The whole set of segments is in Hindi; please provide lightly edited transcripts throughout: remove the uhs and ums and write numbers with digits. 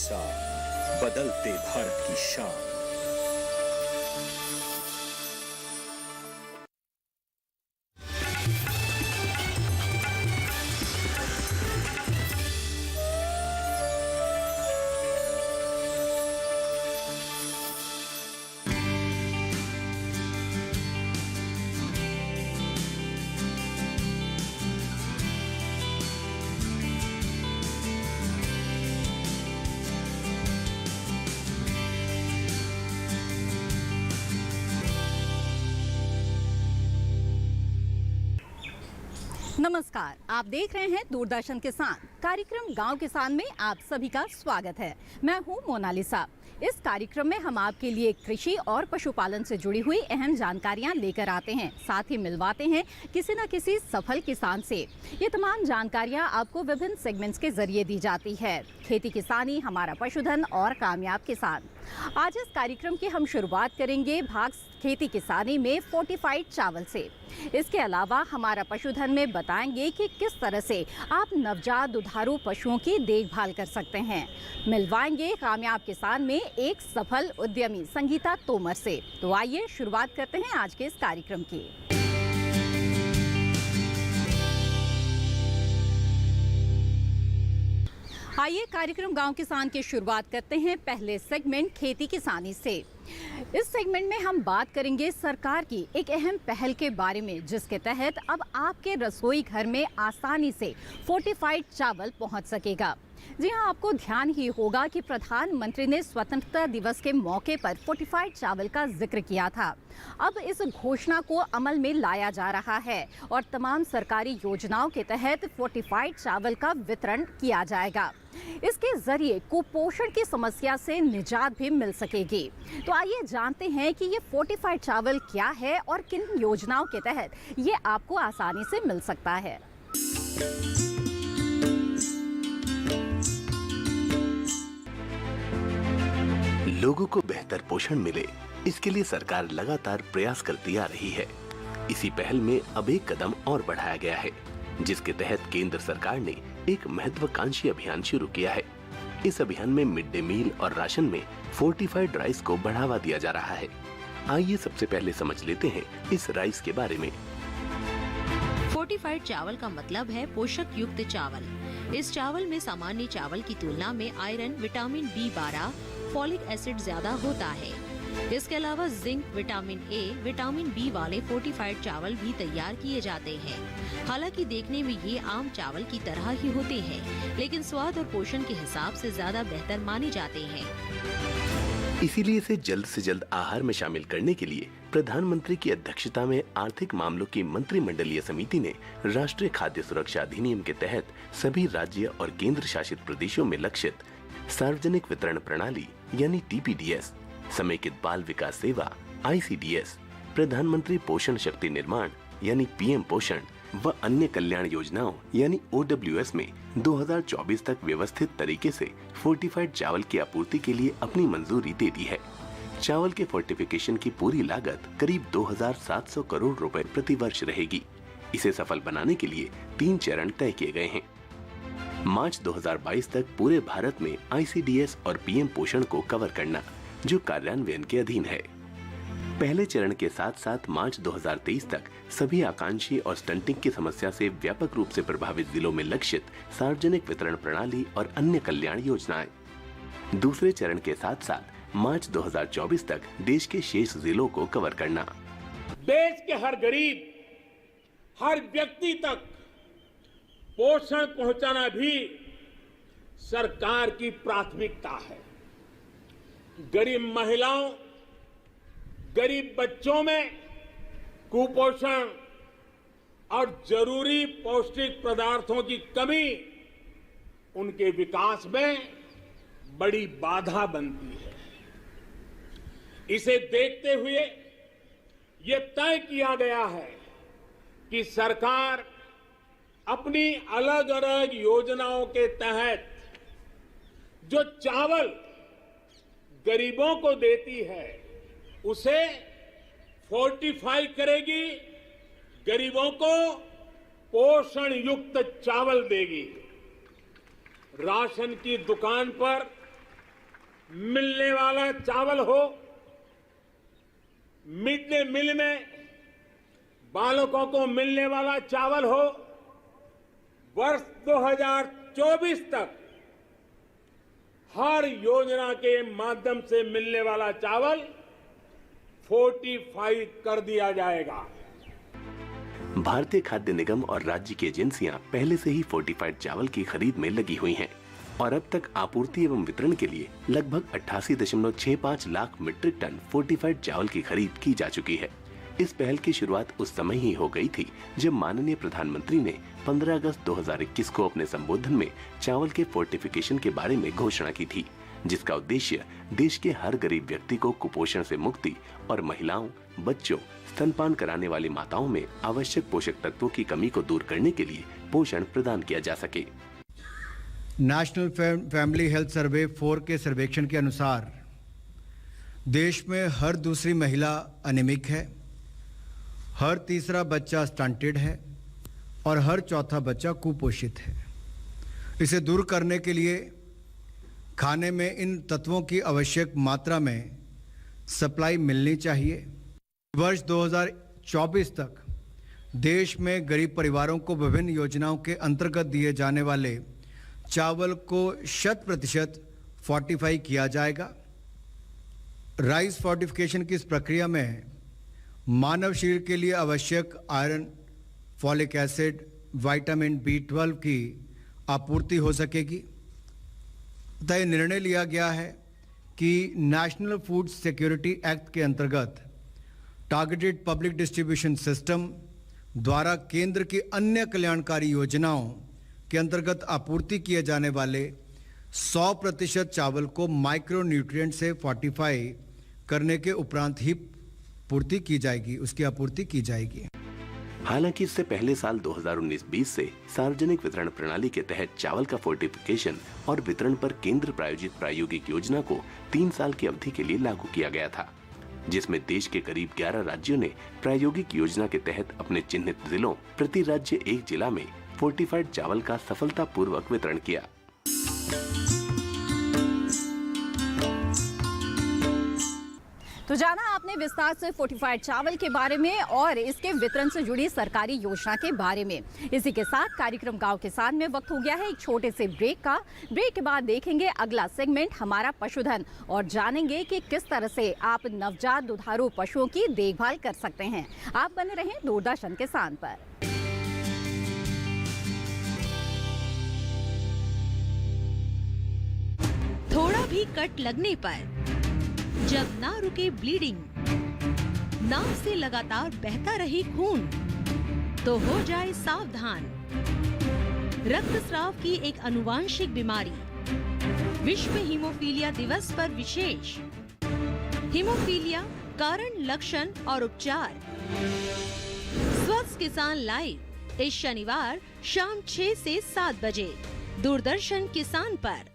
साथ बदलते भारत की शान। नमस्कार, आप देख रहे हैं दूरदर्शन किसान कार्यक्रम गांव किसान में आप सभी का स्वागत है। मैं हूं मोनालिसा। इस कार्यक्रम में हम आपके लिए कृषि और पशुपालन से जुड़ी हुई अहम जानकारियां लेकर आते हैं, साथ ही मिलवाते हैं किसी न किसी सफल किसान से। ये तमाम जानकारियां आपको विभिन्न सेगमेंट्स के जरिए दी जाती है। खेती किसानी, हमारा पशुधन और कामयाब किसान। आज इस कार्यक्रम की हम शुरुआत करेंगे भाग खेती किसानी में फोर्टिफाइड चावल से। इसके अलावा हमारा पशुधन में बताएंगे कि किस तरह से आप नवजात दुधारू पशुओं की देखभाल कर सकते हैं। मिलवाएंगे कामयाब किसान में एक सफल उद्यमी संगीता तोमर से। तो आइए शुरुआत करते हैं आज के इस कार्यक्रम की। आइए कार्यक्रम गांव किसान की शुरुआत करते हैं पहले सेगमेंट खेती किसानी से। इस सेगमेंट में हम बात करेंगे सरकार की एक अहम पहल के बारे में, जिसके तहत अब आपके रसोई घर में आसानी से फोर्टिफाइड चावल पहुंच सकेगा। जी हां, आपको ध्यान ही होगा कि प्रधानमंत्री ने स्वतंत्रता दिवस के मौके पर फोर्टिफाइड चावल का जिक्र किया था। अब इस घोषणा को अमल में लाया जा रहा है और तमाम सरकारी योजनाओं के तहत फोर्टिफाइड चावल का वितरण किया जाएगा। इसके जरिए कुपोषण की समस्या से निजात भी मिल सकेगी। तो आइए जानते हैं कि ये फोर्टिफाइड चावल क्या है और किन योजनाओं के तहत ये आपको आसानी से मिल सकता है। लोगों को बेहतर पोषण मिले, इसके लिए सरकार लगातार प्रयास करती आ रही है। इसी पहल में अब एक कदम और बढ़ाया गया है, जिसके तहत केंद्र सरकार ने एक महत्वाकांक्षी अभियान शुरू किया है। इस अभियान में मिड डे मील और राशन में फोर्टिफाइड राइस को बढ़ावा दिया जा रहा है। आइए सबसे पहले समझ लेते हैं इस राइस के बारे में। फोर्टिफाइड चावल का मतलब है पोषक युक्त चावल। इस चावल में सामान्य चावल की तुलना में iron, vitamin B12, folic acid ज्यादा होता है। इसके अलावा zinc, vitamin A, vitamin B वाले फोर्टिफाइड चावल भी तैयार किए जाते हैं। हालांकि देखने में ये आम चावल की तरह ही होते हैं, लेकिन स्वाद और पोषण के हिसाब से ज्यादा बेहतर माने जाते हैं। इसीलिए इसे जल्द से जल्द आहार में शामिल करने के लिए प्रधानमंत्री की अध्यक्षता में आर्थिक मामलों की मंत्रिमंडलीय समिति ने राष्ट्रीय खाद्य सुरक्षा अधिनियम के तहत सभी राज्य और केंद्र शासित प्रदेशों में लक्षित सार्वजनिक वितरण प्रणाली यानी TPDS, समेकित बाल विकास सेवा ICDS, प्रधानमंत्री पोषण शक्ति निर्माण यानी PM पोषण व अन्य कल्याण योजनाओं यानी OWS में 2024 तक व्यवस्थित तरीके से फोर्टिफाइड चावल की आपूर्ति के लिए अपनी मंजूरी दे दी है। चावल के फोर्टिफिकेशन की पूरी लागत करीब 2700 करोड़ रुपए प्रति वर्ष रहेगी। इसे सफल बनाने के लिए 3 चरण तय किए गए हैं। मार्च 2022 तक पूरे भारत में ICDS और PM पोषण को कवर करना, जो कार्यान्वयन के अधीन है। पहले चरण के साथ साथ मार्च 2023 तक सभी आकांक्षी और स्टंटिंग की समस्या से व्यापक रूप से प्रभावित जिलों में लक्षित सार्वजनिक वितरण प्रणाली और अन्य कल्याण योजनाएं। दूसरे चरण के साथ साथ मार्च 2024 तक देश के शेष जिलों को कवर करना। देश के हर गरीब, हर व्यक्ति तक पोषण पहुंचाना भी सरकार की प्राथमिकता है। गरीब महिलाओं, गरीब बच्चों में कुपोषण और जरूरी पौष्टिक पदार्थों की कमी उनके विकास में बड़ी बाधा बनती है। इसे देखते हुए ये तय किया गया है कि सरकार अपनी अलग अलग योजनाओं के तहत जो चावल गरीबों को देती है उसे फोर्टिफाई करेगी, गरीबों को पोषण युक्त चावल देगी। राशन की दुकान पर मिलने वाला चावल हो, मिड डे मील में बालकों को मिलने वाला चावल हो, वर्ष 2024 तक हर योजना के माध्यम से मिलने वाला चावल फोर्टिफाई कर दिया जाएगा। भारतीय खाद्य निगम और राज्य की एजेंसियां पहले से ही फोर्टिफाइड चावल की खरीद में लगी हुई हैं और अब तक आपूर्ति एवं वितरण के लिए लगभग 88.65 लाख मीट्रिक टन फोर्टिफाइड चावल की खरीद की जा चुकी है। इस पहल की शुरुआत उस समय ही हो गई थी जब माननीय प्रधानमंत्री ने 15 अगस्त 2021 को अपने संबोधन में चावल के फोर्टिफिकेशन के बारे में घोषणा की थी, जिसका उद्देश्य देश के हर गरीब व्यक्ति को कुपोषण से मुक्ति और महिलाओं, बच्चों, स्तनपान कराने वाली माताओं में आवश्यक पोषक तत्वों की कमी को दूर करने के लिए पोषण प्रदान किया जा सके। नेशनल फैमिली हेल्थ सर्वे 4 के सर्वेक्षण के अनुसार देश में हर दूसरी महिला अनिमिक है, हर तीसरा बच्चा स्टंटेड है और हर चौथा बच्चा कुपोषित है। इसे दूर करने के लिए खाने में इन तत्वों की आवश्यक मात्रा में सप्लाई मिलनी चाहिए। वर्ष 2024 तक देश में गरीब परिवारों को विभिन्न योजनाओं के अंतर्गत दिए जाने वाले चावल को 100% फोर्टिफाई किया जाएगा। राइस फोर्टिफिकेशन की इस प्रक्रिया में मानव शरीर के लिए आवश्यक iron, folic acid, vitamin B12 की आपूर्ति हो सकेगी। तय निर्णय लिया गया है कि नेशनल फूड सिक्योरिटी एक्ट के अंतर्गत टारगेटेड पब्लिक डिस्ट्रीब्यूशन सिस्टम द्वारा केंद्र की अन्य कल्याणकारी योजनाओं के अंतर्गत आपूर्ति किए जाने वाले 100% चावल को माइक्रो न्यूट्रिएंट से फोर्टिफाई करने के उपरांत ही पूर्ति की जाएगी, उसकी आपूर्ति की जाएगी। हालांकि इससे पहले साल 2019-20 से सार्वजनिक वितरण प्रणाली के तहत चावल का फोर्टिफिकेशन और वितरण पर केंद्र प्रायोजित प्रायोगिक योजना को 3 साल की अवधि के लिए लागू किया गया था, जिसमें देश के करीब 11 राज्यों ने प्रायोगिक योजना के तहत अपने चिन्हित जिलों प्रति राज्य एक जिला में फोर्टिफाइड चावल का सफलतापूर्वक वितरण किया। तो जाना आपने विस्तार से फोर्टिफाइड चावल के बारे में और इसके वितरण से जुड़ी सरकारी योजना के बारे में। इसी के साथ कार्यक्रम गांव किसान में वक्त हो गया है एक छोटे से ब्रेक का। ब्रेक के बाद देखेंगे अगला सेगमेंट हमारा पशुधन और जानेंगे कि किस तरह से आप नवजात दुधारू पशुओं की देखभाल कर सकते हैं। आप बने रहें दूरदर्शन किसान पर। थोड़ा भी कट लगने पर, जब ना रुके ब्लीडिंग, नाक से लगातार बहता रहे खून, तो हो जाए सावधान। रक्तस्राव की एक अनुवांशिक बीमारी। विश्व हीमोफीलिया दिवस पर विशेष हीमोफीलिया कारण, लक्षण और उपचार। स्वस्थ किसान लाइव इस शनिवार शाम 6 से 7 बजे दूरदर्शन किसान पर।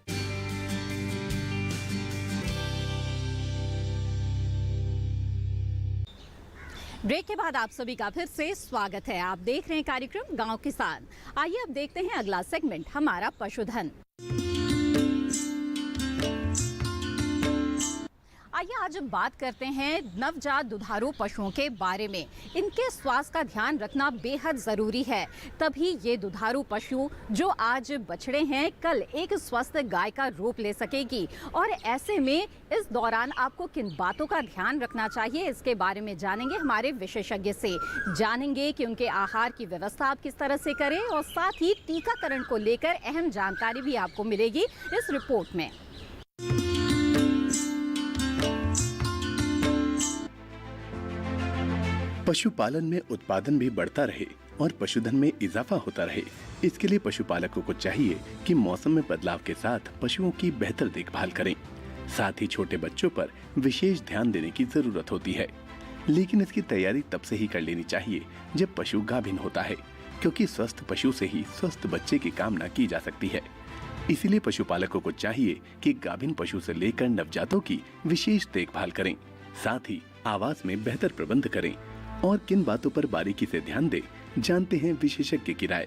ब्रेक के बाद आप सभी का फिर से स्वागत है। आप देख रहे हैं कार्यक्रम गांव किसान। आइए अब देखते हैं अगला सेगमेंट हमारा पशुधन। आइए आज बात करते हैं नवजात दुधारू पशुओं के बारे में। इनके स्वास्थ्य का ध्यान रखना बेहद ज़रूरी है, तभी ये दुधारू पशु जो आज बछड़े हैं कल एक स्वस्थ गाय का रूप ले सकेगी। और ऐसे में इस दौरान आपको किन बातों का ध्यान रखना चाहिए, इसके बारे में जानेंगे हमारे विशेषज्ञ से। जानेंगे कि उनके आहार की व्यवस्था आप किस तरह से करें और साथ ही टीकाकरण को लेकर अहम जानकारी भी आपको मिलेगी इस रिपोर्ट में। पशुपालन में उत्पादन भी बढ़ता रहे और पशुधन में इजाफा होता रहे, इसके लिए पशुपालकों को चाहिए कि मौसम में बदलाव के साथ पशुओं की बेहतर देखभाल करें। साथ ही छोटे बच्चों पर विशेष ध्यान देने की जरूरत होती है, लेकिन इसकी तैयारी तब से ही कर लेनी चाहिए जब पशु गाभिन होता है, क्योंकि स्वस्थ पशु से ही स्वस्थ बच्चे की कामना की जा सकती है। इसीलिए पशुपालकों को चाहिए कि गाभिन पशु से लेकर नवजातों की विशेष देखभाल करें, साथ ही आवास में बेहतर प्रबंध करें और किन बातों पर बारीकी से ध्यान दें, जानते हैं विशेषज्ञ की राय।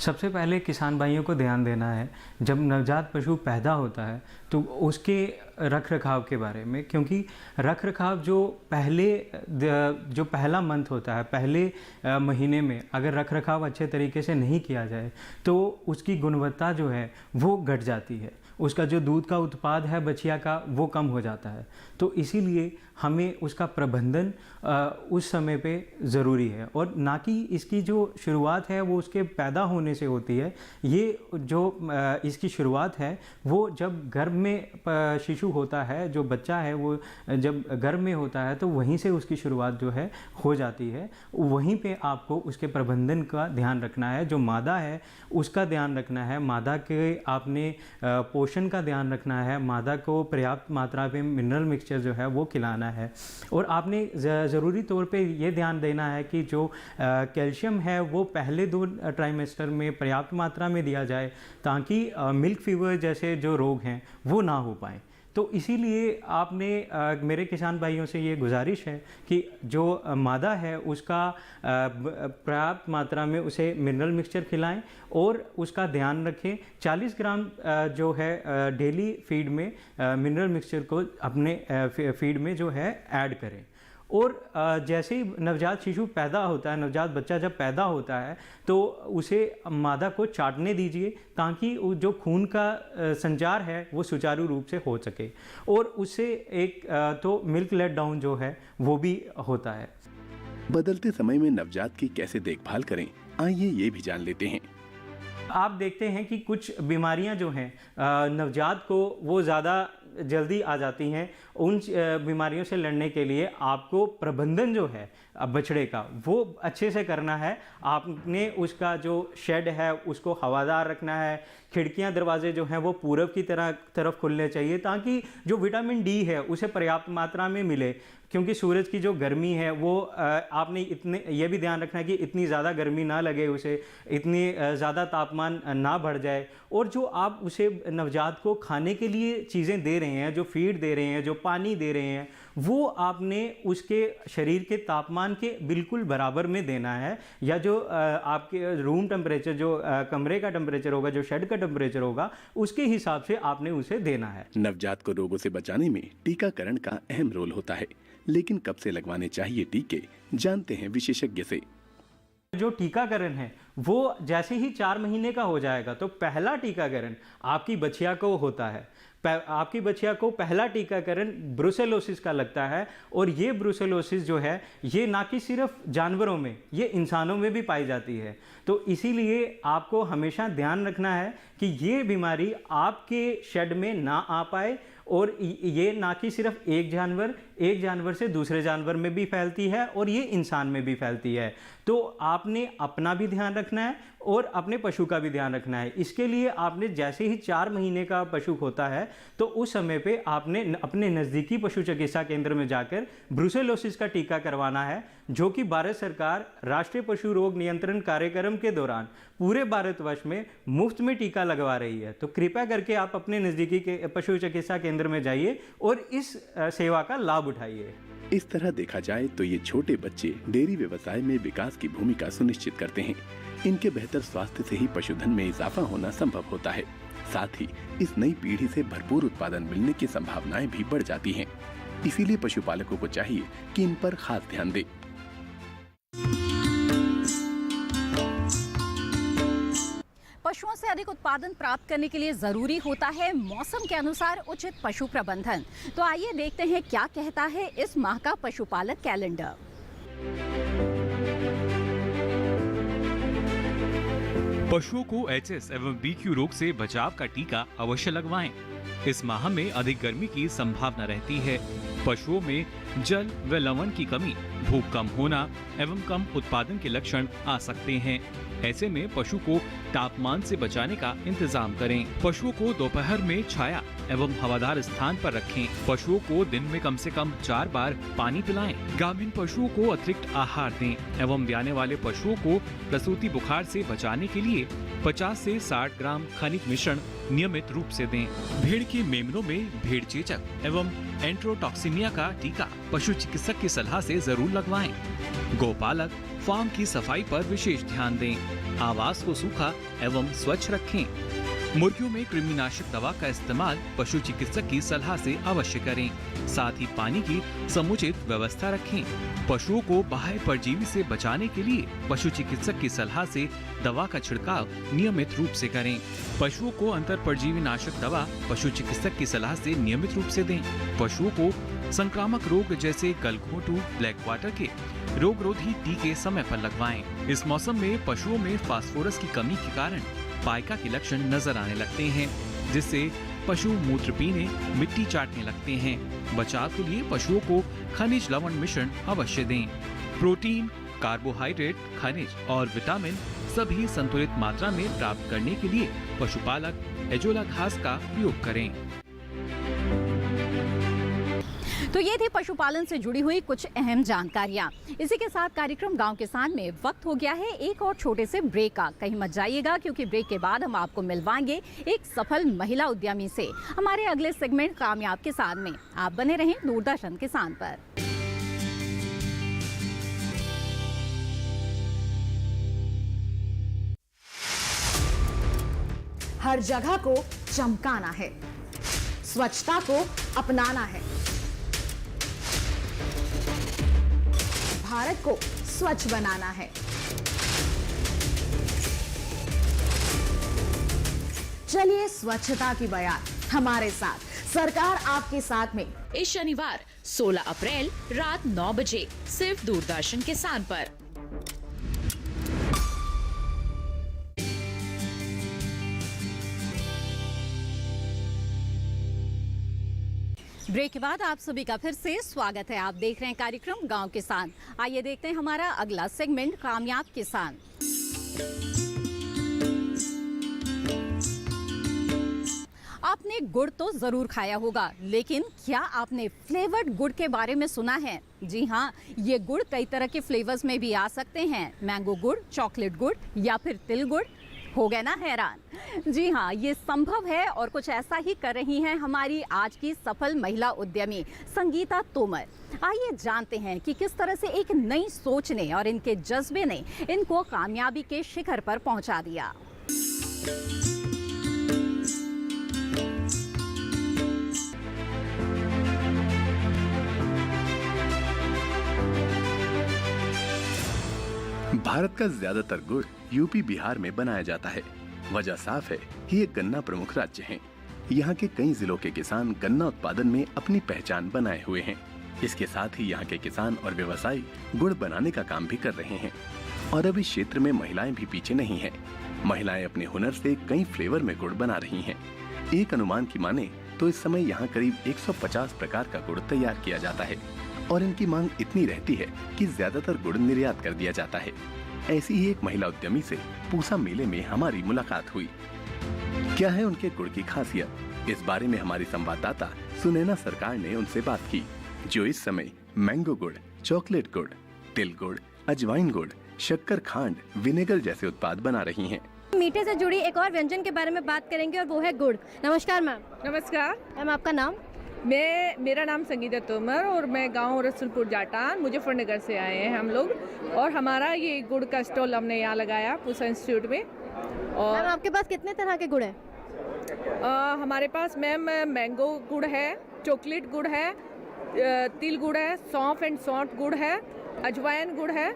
सबसे पहले किसान भाइयों को ध्यान देना है जब नवजात पशु पैदा होता है तो उसके रख रखाव के बारे में, क्योंकि रख रखाव जो पहला मंथ होता है, पहले महीने में अगर रख रखाव अच्छे तरीके से नहीं किया जाए तो उसकी गुणवत्ता जो है वो घट जाती है, उसका जो दूध का उत्पाद है बछिया का वो कम हो जाता है। तो इसीलिए हमें उसका प्रबंधन उस समय पे ज़रूरी है, और ना कि इसकी जो शुरुआत है वो उसके पैदा होने से होती है। ये जो इसकी शुरुआत है वो जब गर्भ में शिशु होता है, जो बच्चा है वो जब गर्भ में होता है तो वहीं से उसकी शुरुआत जो है हो जाती है। वहीं पे आपको उसके प्रबंधन का ध्यान रखना है, जो मादा है उसका ध्यान रखना है, मादा के आपने पोषण का ध्यान रखना है, मादा को पर्याप्त मात्रा में मिनरल मिक्सचर जो है वो खिलाना है, और आपने ज़रूरी तौर पे ये ध्यान देना है कि जो कैल्शियम है वो पहले 2 ट्राइमेस्टर में पर्याप्त मात्रा में दिया जाए ताकि मिल्क फीवर जैसे जो रोग हैं वो ना हो पाएँ। तो इसीलिए आपने मेरे किसान भाइयों से ये गुजारिश है कि जो मादा है उसका पर्याप्त मात्रा में उसे मिनरल मिक्सचर खिलाएं और उसका ध्यान रखें। 40 ग्राम जो है डेली फीड में मिनरल मिक्सचर को अपने फीड में जो है ऐड करें। और जैसे ही नवजात शिशु पैदा होता है, नवजात बच्चा जब पैदा होता है तो उसे मादा को चाटने दीजिए ताकि जो खून का संचार है वो सुचारू रूप से हो सके, और उससे एक तो मिल्क लेट डाउन जो है वो भी होता है। बदलते समय में नवजात की कैसे देखभाल करें, आइए ये भी जान लेते हैं। आप देखते हैं कि कुछ बीमारियां जो हैं नवजात को वो ज़्यादा जल्दी आ जाती हैं। उन बीमारियों से लड़ने के लिए आपको प्रबंधन जो है बछड़े का वो अच्छे से करना है। आपने उसका जो शेड है उसको हवादार रखना है, खिड़कियां दरवाजे जो हैं वो पूरब की तरफ खुलने चाहिए ताकि जो विटामिन डी है उसे पर्याप्त मात्रा में मिले, क्योंकि सूरज की जो गर्मी है वो आपने ये भी ध्यान रखना है कि इतनी ज़्यादा गर्मी ना लगे उसे, इतनी ज़्यादा तापमान ना बढ़ जाए। और जो आप उसे नवजात को खाने के लिए चीज़ें दे रहे हैं, जो फीड दे रहे हैं, जो पानी दे रहे हैं, वो आपने उसके शरीर के तापमान के बिल्कुल बराबर में देना है, या जो आपके रूम टेम्परेचर, जो कमरे का टेम्परेचर होगा, जो शेड का टेम्परेचर होगा, उसके हिसाब से आपने उसे देना है। नवजात को रोगों से बचाने में टीकाकरण का अहम रोल होता है, लेकिन कब से लगवाने चाहिए टीके, जानते हैं विशेषज्ञ से। जो टीकाकरण है वो जैसे ही 4 महीने का हो जाएगा तो पहला टीकाकरण आपकी बछिया को होता है। आपकी बछिया को पहला टीकाकरण ब्रुसेलोसिस का लगता है, और ये ब्रुसेलोसिस जो है ये ना कि सिर्फ जानवरों में, ये इंसानों में भी पाई जाती है। तो इसीलिए आपको हमेशा ध्यान रखना है कि ये बीमारी आपके शेड में ना आ पाए, और ये ना कि सिर्फ एक जानवर से दूसरे जानवर में भी फैलती है और ये इंसान में भी फैलती है। तो आपने अपना भी ध्यान रखना है और अपने पशु का भी ध्यान रखना है। इसके लिए आपने जैसे ही 4 महीने का पशु होता है तो उस समय पे आपने अपने नज़दीकी पशु चिकित्सा केंद्र में जाकर ब्रुसेलोसिस का टीका करवाना है, जो कि भारत सरकार राष्ट्रीय पशु रोग नियंत्रण कार्यक्रम के दौरान पूरे भारतवर्ष में मुफ्त में टीका लगवा रही है। तो कृपया करके आप अपने नज़दीकी के पशु चिकित्सा केंद्र में जाइए और इस सेवा का लाभ उठाइए। इस तरह देखा जाए तो ये छोटे बच्चे डेयरी व्यवसाय में विकास की भूमिका सुनिश्चित करते हैं। इनके बेहतर स्वास्थ्य से ही पशुधन में इजाफा होना संभव होता है। साथ ही इस नई पीढ़ी से भरपूर उत्पादन मिलने की संभावनाएं भी बढ़ जाती हैं। इसीलिए पशुपालकों को चाहिए कि इन पर खास ध्यान दें। पशुओं से अधिक उत्पादन प्राप्त करने के लिए जरूरी होता है मौसम के अनुसार उचित पशु प्रबंधन। तो आइए देखते हैं क्या कहता है इस माह का पशुपालक कैलेंडर। पशुओं को एचएस एवं बीक्यू रोग से बचाव का टीका अवश्य लगवाएं। इस माह में अधिक गर्मी की संभावना रहती है। पशुओं में जल व लवण की कमी, भूख कम होना एवं कम उत्पादन के लक्षण आ सकते हैं। ऐसे में पशु को तापमान से बचाने का इंतजाम करें। पशुओं को दोपहर में छाया एवं हवादार स्थान पर रखें। पशुओं को दिन में कम से कम 4 बार पानी पिलाएं। गाभिन पशुओं को अतिरिक्त आहार दें एवं ब्याने वाले पशुओं को प्रसूति बुखार से बचाने के लिए 50 से 60 ग्राम खनिज मिश्रण नियमित रूप से दें। भेड़ के मेमनों में भेड़ चेचक एवं एंट्रोटॉक्सिमिया का टीका पशु चिकित्सक की सलाह से जरूर लगवाएं। गौपालक फार्म की सफाई पर विशेष ध्यान दें। आवास को सूखा एवं स्वच्छ रखें। मुर्गियों में कृमिनाशक दवा का इस्तेमाल पशु चिकित्सक की सलाह से अवश्य करें। साथ ही पानी की समुचित व्यवस्था रखें। पशुओं को बाह्य परजीवी से बचाने के लिए पशु चिकित्सक की सलाह से दवा का छिड़काव नियमित रूप से करें। पशुओं को अंतर परजीवी नाशक दवा पशु चिकित्सक की सलाह से नियमित रूप से दें। पशुओं को संक्रामक रोग जैसे गलघोंटू, ब्लैक वाटर के रोगरोधी टीके समय पर लगवाएं। इस मौसम में पशुओं में फास्फोरस की कमी के कारण पाइका के लक्षण नजर आने लगते हैं, जिससे पशु मूत्र पीने, मिट्टी चाटने लगते हैं। बचाव के लिए पशुओं को खनिज लवण मिश्रण अवश्य दें। प्रोटीन, कार्बोहाइड्रेट, खनिज और विटामिन सभी संतुलित मात्रा में प्राप्त करने के लिए पशुपालक एजोला घास का प्रयोग करें। तो ये थी पशुपालन से जुड़ी हुई कुछ अहम जानकारियाँ। इसी के साथ कार्यक्रम गांव किसान में वक्त हो गया है एक और छोटे से ब्रेक का। कहीं मत जाइएगा, क्योंकि ब्रेक के बाद हम आपको मिलवाएंगे एक सफल महिला उद्यमी से हमारे अगले सेगमेंट कामयाब किसान में। आप बने रहें दूरदर्शन किसान पर। हर जगह को चमकाना है, स्वच्छता को अपनाना है, भारत को स्वच्छ बनाना है। चलिए स्वच्छता की बयान हमारे साथ, सरकार आपके साथ में, इस शनिवार 16 अप्रैल रात 9 बजे सिर्फ दूरदर्शन किसान पर। ब्रेक के बाद आप सभी का फिर से स्वागत है। आप देख रहे हैं कार्यक्रम गांव किसान। आइए देखते हैं हमारा अगला सेगमेंट कामयाब किसान। आपने गुड़ तो जरूर खाया होगा, लेकिन क्या आपने फ्लेवर्ड गुड़ के बारे में सुना है? जी हाँ, ये गुड़ कई तरह के फ्लेवर्स में भी आ सकते हैं। मैंगो गुड़, चॉकलेट गुड़ या फिर तिल गुड़। हो गए ना हैरान? जी हाँ, ये संभव है और कुछ ऐसा ही कर रही हैं हमारी आज की सफल महिला उद्यमी संगीता तोमर। आइए जानते हैं कि किस तरह से एक नई सोच ने और इनके जज्बे ने इनको कामयाबी के शिखर पर पहुंचा दिया। भारत का ज्यादातर गुड़ यूपी बिहार में बनाया जाता है। वजह साफ है कि ये गन्ना प्रमुख राज्य हैं। यहाँ के कई जिलों के किसान गन्ना उत्पादन में अपनी पहचान बनाए हुए हैं। इसके साथ ही यहाँ के किसान और व्यवसायी गुड़ बनाने का काम भी कर रहे हैं। और अब इस क्षेत्र में महिलाएं भी पीछे नहीं हैं। महिलाएं अपने हुनर से कई फ्लेवर में गुड़ बना रही हैं। एक अनुमान की माने तो इस समय यहाँ करीब 150 प्रकार का गुड़ तैयार किया जाता है और इनकी मांग इतनी रहती है कि ज्यादातर गुड़ निर्यात कर दिया जाता है। ऐसी ही एक महिला उद्यमी से पूसा मेले में हमारी मुलाकात हुई। क्या है उनके गुड़ की खासियत, इस बारे में हमारी संवाददाता सुनैना सरकार ने उनसे बात की, जो इस समय मैंगो गुड़, चॉकलेट गुड़, तिल गुड़, अजवाइन गुड़, शक्कर खांड, विनेगर जैसे उत्पाद बना रही हैं। मीठे से जुड़ी एक और व्यंजन के बारे में बात करेंगे और वो है गुड़। नमस्कार मैम। नमस्कार मैम, आपका नाम? मेरा नाम संगीता तोमर और मैं गांव रसूलपुर जाटान मुजफ्फरनगर से आए हैं हम लोग। और हमारा ये गुड़ का स्टॉल हमने यहाँ लगाया पूसा इंस्टीट्यूट में। और मैम, आपके पास कितने तरह के गुड़ हैं? हमारे पास मैम मैंगो गुड़ है, चॉकलेट गुड़ है, तिल गुड़ है, सौंफ एंड सौंठ गुड़ है, अजवाइन गुड़ है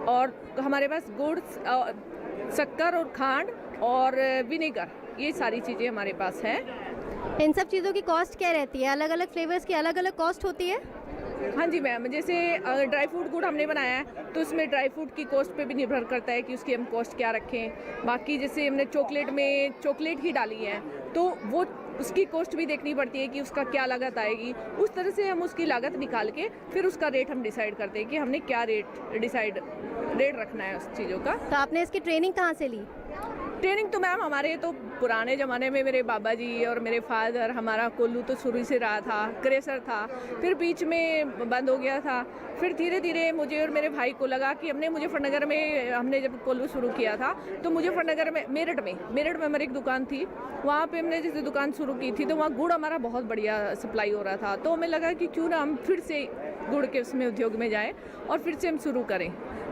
और हमारे पास गुड़, शक्कर और खांड और विनेगर, ये सारी चीज़ें हमारे पास हैं। इन सब चीज़ों की कॉस्ट क्या रहती है? अलग अलग फ्लेवर्स की अलग अलग कॉस्ट होती है? हाँ जी मैम, जैसे ड्राई फ्रूट गुड़ हमने बनाया है तो उसमें ड्राई फ्रूट की कॉस्ट पे भी निर्भर करता है कि उसकी हम कॉस्ट क्या रखें। बाकी जैसे हमने चॉकलेट में चॉकलेट ही डाली है तो वो उसकी कॉस्ट भी देखनी पड़ती है कि उसका क्या लागत आएगी। उस तरह से हम उसकी लागत निकाल के फिर उसका रेट हम डिसाइड करते हैं कि हमने क्या रेट रखना है उस चीज़ों का। तो आपने इसकी ट्रेनिंग कहाँ से ली? ट्रेनिंग तो मैम हमारे तो पुराने ज़माने में मेरे बाबा जी और मेरे फादर, हमारा कोल्लू तो शुरू से रहा था, क्रेसर था, फिर बीच में बंद हो गया था। फिर धीरे धीरे मुझे और मेरे भाई को लगा कि मुजफ्फरनगर में हमने जब कोल्लू शुरू किया था तो मुजफ्फरनगर में मेरठ में हमारी एक दुकान थी। वहाँ पे हमने जैसे दुकान शुरू की थी तो वहाँ गुड़ हमारा बहुत बढ़िया सप्लाई हो रहा था। तो हमें लगा कि क्यों ना हम फिर से गुड़ के उसमें उद्योग में जाएँ और फिर से हम शुरू करें।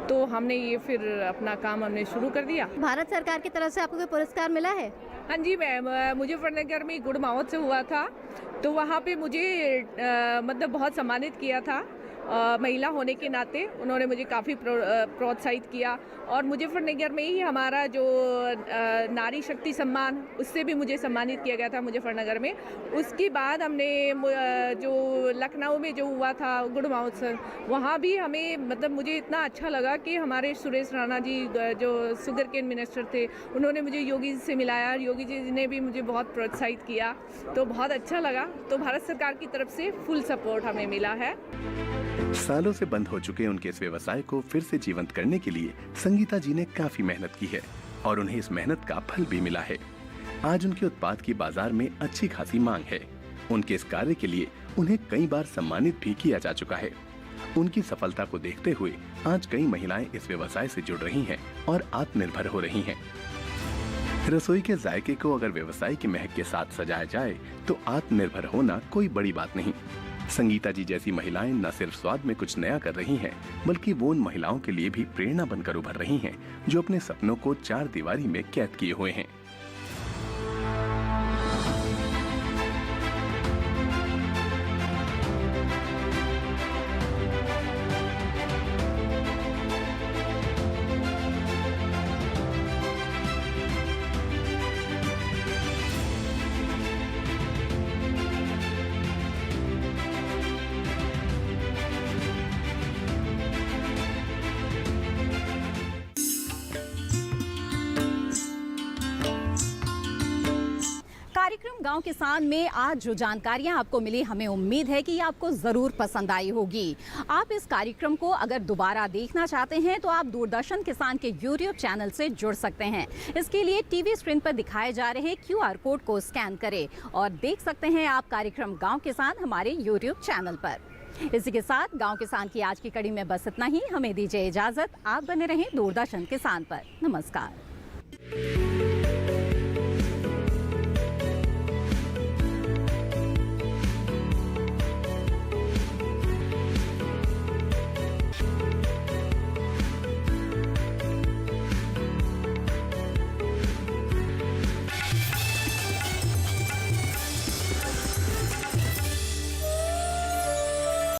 तो हमने ये फिर अपना काम हमने शुरू कर दिया। भारत सरकार की तरफ से आपको कोई पुरस्कार मिला है? हाँ जी मैम, मुजफ्फरनगर में गुड़ महोत्सव हुआ था, तो वहाँ पे मुझे मतलब बहुत सम्मानित किया था। महिला होने के नाते उन्होंने मुझे काफ़ी प्रोत्साहित किया, और मुजफ्फरनगर में ही हमारा जो नारी शक्ति सम्मान, उससे भी मुझे सम्मानित किया गया था मुजफ्फरनगर में। उसके बाद हमने जो लखनऊ में जो हुआ था गुड़ महोत्सव, वहाँ भी हमें मतलब मुझे इतना अच्छा लगा कि हमारे सुरेश राणा जी जो शुगर केन मिनिस्टर थे, उन्होंने मुझे योगी जी से मिलाया, योगी जी ने भी मुझे बहुत प्रोत्साहित किया, तो बहुत अच्छा लगा। तो भारत सरकार की तरफ से फुल सपोर्ट हमें मिला है। सालों से बंद हो चुके उनके इस व्यवसाय को फिर से जीवंत करने के लिए संगीता जी ने काफी मेहनत की है और उन्हें इस मेहनत का फल भी मिला है। आज उनके उत्पाद की बाजार में अच्छी खासी मांग है। उनके इस कार्य के लिए उन्हें कई बार सम्मानित भी किया जा चुका है। उनकी सफलता को देखते हुए आज कई महिलाएं इस व्यवसाय से जुड़ रही हैं और आत्मनिर्भर हो रही हैं। रसोई के जायके को अगर व्यवसाय की महक के साथ सजाया जाए तो आत्मनिर्भर होना कोई बड़ी बात नहीं। संगीता जी जैसी महिलाएं न सिर्फ स्वाद में कुछ नया कर रही हैं, बल्कि वो उन महिलाओं के लिए भी प्रेरणा बनकर उभर रही हैं जो अपने सपनों को चार दीवारी में कैद किए हुए हैं। कार्यक्रम गांव किसान में आज जो जानकारियां आपको मिली, हमें उम्मीद है कि ये आपको ज़रूर पसंद आई होगी। आप इस कार्यक्रम को अगर दोबारा देखना चाहते हैं तो आप दूरदर्शन किसान के यूट्यूब चैनल से जुड़ सकते हैं। इसके लिए टीवी स्क्रीन पर दिखाए जा रहे QR कोड को स्कैन करें और देख सकते हैं आप कार्यक्रम गाँव किसान हमारे यूट्यूब चैनल पर। इसी के साथ गाँव किसान की आज की कड़ी में बस इतना ही। हमें दीजिए इजाज़त। आप बने रहें दूरदर्शन किसान पर। नमस्कार।